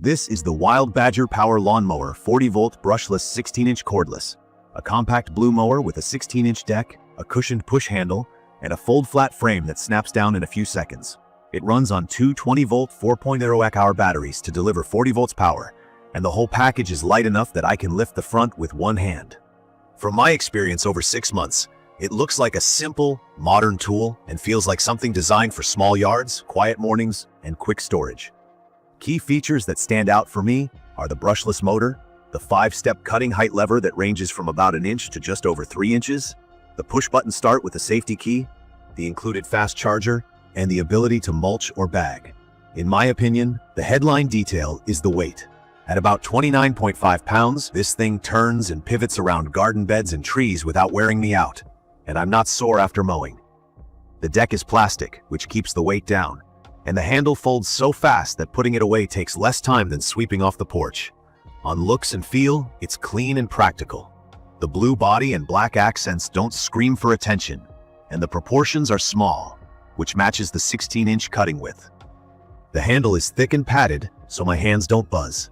This is the Wild Badger Power Lawnmower 40-volt brushless 16-inch cordless, a compact blue mower with a 16-inch deck, a cushioned push handle, and a fold-flat frame that snaps down in a few seconds. It runs on two 20-volt 4.0 Ah batteries to deliver 40 volts power, and the whole package is light enough that I can lift the front with one hand. From my experience over 6 months, it looks like a simple, modern tool and feels like something designed for small yards, quiet mornings, and quick storage. Key features that stand out for me are the brushless motor, the 5-step cutting height lever that ranges from about an inch to just over 3 inches, the push-button start with a safety key, the included fast charger, and the ability to mulch or bag. In my opinion, the headline detail is the weight. At about 29.5 pounds, this thing turns and pivots around garden beds and trees without wearing me out, and I'm not sore after mowing. The deck is plastic, which keeps the weight down, and the handle folds so fast that putting it away takes less time than sweeping off the porch. On looks and feel, it's clean and practical. The blue body and black accents don't scream for attention, and the proportions are small, which matches the 16-inch cutting width. The handle is thick and padded, so my hands don't buzz.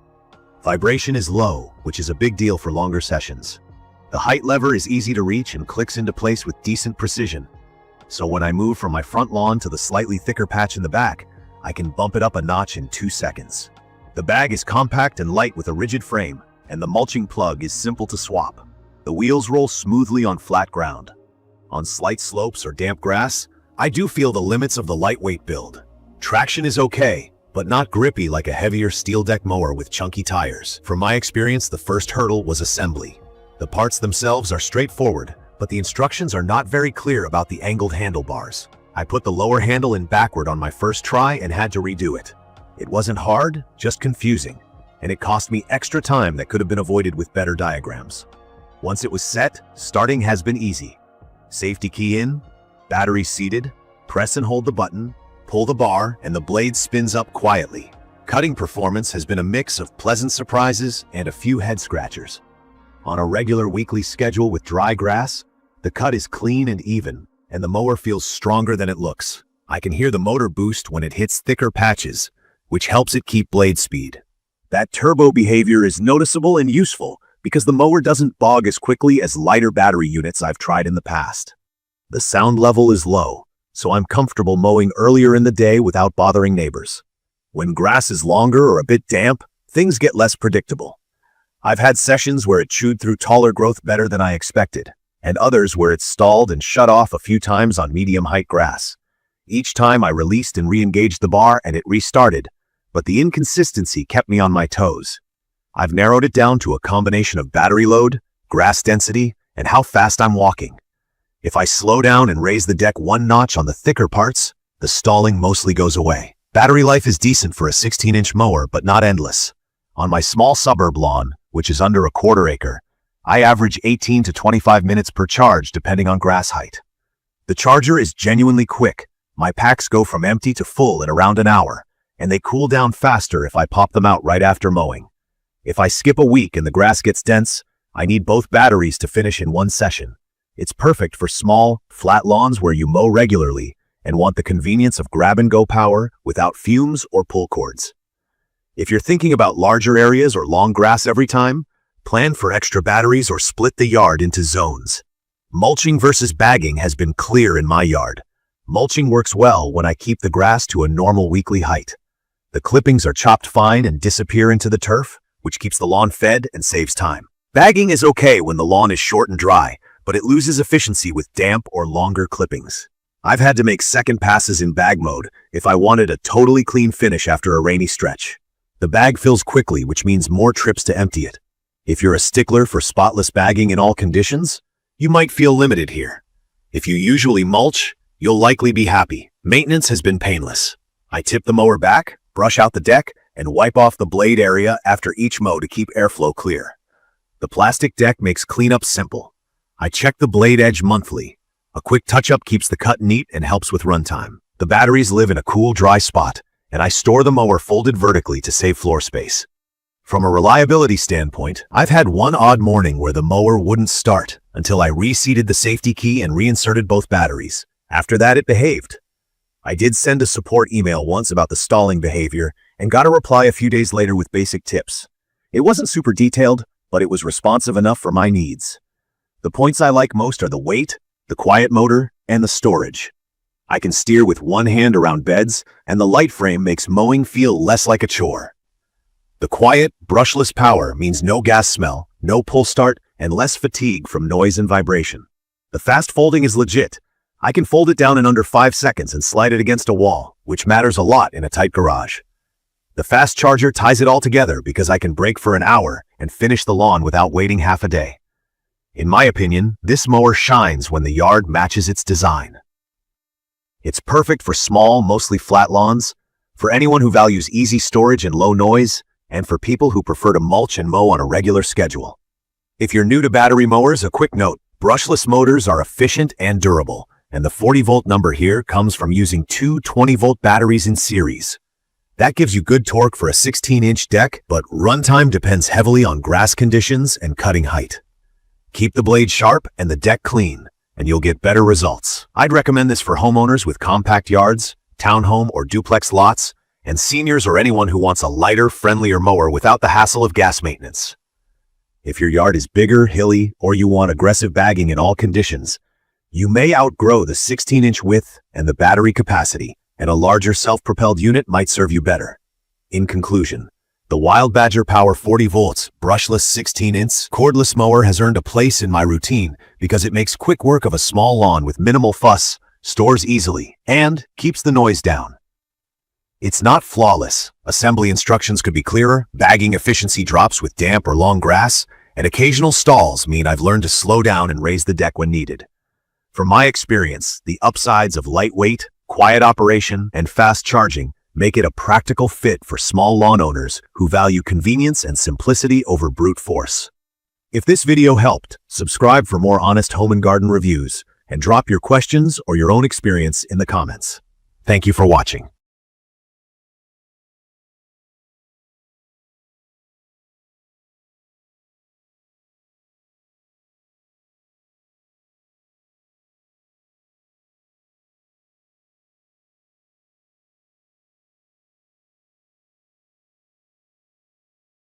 Vibration is low, which is a big deal for longer sessions. The height lever is easy to reach and clicks into place with decent precision. So when I move from my front lawn to the slightly thicker patch in the back, I can bump it up a notch in 2 seconds. The bag is compact and light with a rigid frame, and the mulching plug is simple to swap. The wheels roll smoothly on flat ground. On slight slopes or damp grass, I do feel the limits of the lightweight build. Traction is okay, but not grippy like a heavier steel deck mower with chunky tires. From my experience, the first hurdle was assembly. The parts themselves are straightforward, but the instructions are not very clear about the angled handlebars. I put the lower handle in backward on my first try and had to redo it. It wasn't hard, just confusing, and it cost me extra time that could have been avoided with better diagrams. Once it was set, starting has been easy. Safety key in, battery seated, press and hold the button, pull the bar, and the blade spins up quietly. Cutting performance has been a mix of pleasant surprises and a few head scratchers. On a regular weekly schedule with dry grass, the cut is clean and even, and the mower feels stronger than it looks. I can hear the motor boost when it hits thicker patches, which helps it keep blade speed. That turbo behavior is noticeable and useful because the mower doesn't bog as quickly as lighter battery units I've tried in the past. The sound level is low, so I'm comfortable mowing earlier in the day without bothering neighbors. When grass is longer or a bit damp, things get less predictable. I've had sessions where it chewed through taller growth better than I expected, and others where it stalled and shut off a few times on medium-height grass. Each time I released and re-engaged the bar and it restarted, but the inconsistency kept me on my toes. I've narrowed it down to a combination of battery load, grass density, and how fast I'm walking. If I slow down and raise the deck one notch on the thicker parts, the stalling mostly goes away. Battery life is decent for a 16-inch mower, but not endless. On my small suburb lawn, which is under a quarter acre, I average 18 to 25 minutes per charge depending on grass height. The charger is genuinely quick. My packs go from empty to full in around an hour, and they cool down faster if I pop them out right after mowing. If I skip a week and the grass gets dense, I need both batteries to finish in one session. It's perfect for small, flat lawns where you mow regularly and want the convenience of grab-and-go power without fumes or pull cords. If you're thinking about larger areas or long grass every time, plan for extra batteries or split the yard into zones. Mulching versus bagging has been clear in my yard. Mulching works well when I keep the grass to a normal weekly height. The clippings are chopped fine and disappear into the turf, which keeps the lawn fed and saves time. Bagging is okay when the lawn is short and dry, but it loses efficiency with damp or longer clippings. I've had to make second passes in bag mode if I wanted a totally clean finish after a rainy stretch. The bag fills quickly, which means more trips to empty it. If you're a stickler for spotless bagging in all conditions, you might feel limited here. If you usually mulch, you'll likely be happy. Maintenance has been painless. I tip the mower back, brush out the deck, and wipe off the blade area after each mow to keep airflow clear. The plastic deck makes cleanup simple. I check the blade edge monthly. A quick touch-up keeps the cut neat and helps with runtime. The batteries live in a cool, dry spot, and I store the mower folded vertically to save floor space. From a reliability standpoint, I've had one odd morning where the mower wouldn't start until I reseated the safety key and reinserted both batteries. After that, it behaved. I did send a support email once about the stalling behavior, and got a reply a few days later with basic tips. It wasn't super detailed, but it was responsive enough for my needs. The points I like most are the weight, the quiet motor, and the storage. I can steer with one hand around beds, and the light frame makes mowing feel less like a chore. The quiet, brushless power means no gas smell, no pull start, and less fatigue from noise and vibration. The fast folding is legit. I can fold it down in under 5 seconds and slide it against a wall, which matters a lot in a tight garage. The fast charger ties it all together because I can break for an hour and finish the lawn without waiting half a day. In my opinion, this mower shines when the yard matches its design. It's perfect for small, mostly flat lawns, for anyone who values easy storage and low noise, and for people who prefer to mulch and mow on a regular schedule. If you're new to battery mowers, a quick note: brushless motors are efficient and durable, and the 40-volt number here comes from using two 20-volt batteries in series. That gives you good torque for a 16-inch deck, but runtime depends heavily on grass conditions and cutting height. Keep the blade sharp and the deck clean, and you'll get better results. I'd recommend this for homeowners with compact yards, townhome or duplex lots, and seniors or anyone who wants a lighter, friendlier mower without the hassle of gas maintenance. If your yard is bigger, hilly, or you want aggressive bagging in all conditions, you may outgrow the 16-inch width and the battery capacity, and a larger self-propelled unit might serve you better. In conclusion, the Wild Badger Power 40 volts brushless 16-inch cordless mower has earned a place in my routine because it makes quick work of a small lawn with minimal fuss, stores easily, and keeps the noise down. It's not flawless. Assembly instructions could be clearer, bagging efficiency drops with damp or long grass, and occasional stalls mean I've learned to slow down and raise the deck when needed. From my experience, the upsides of lightweight, quiet operation, and fast charging make it a practical fit for small lawn owners who value convenience and simplicity over brute force. If this video helped, subscribe for more honest home and garden reviews, and drop your questions or your own experience in the comments. Thank you for watching.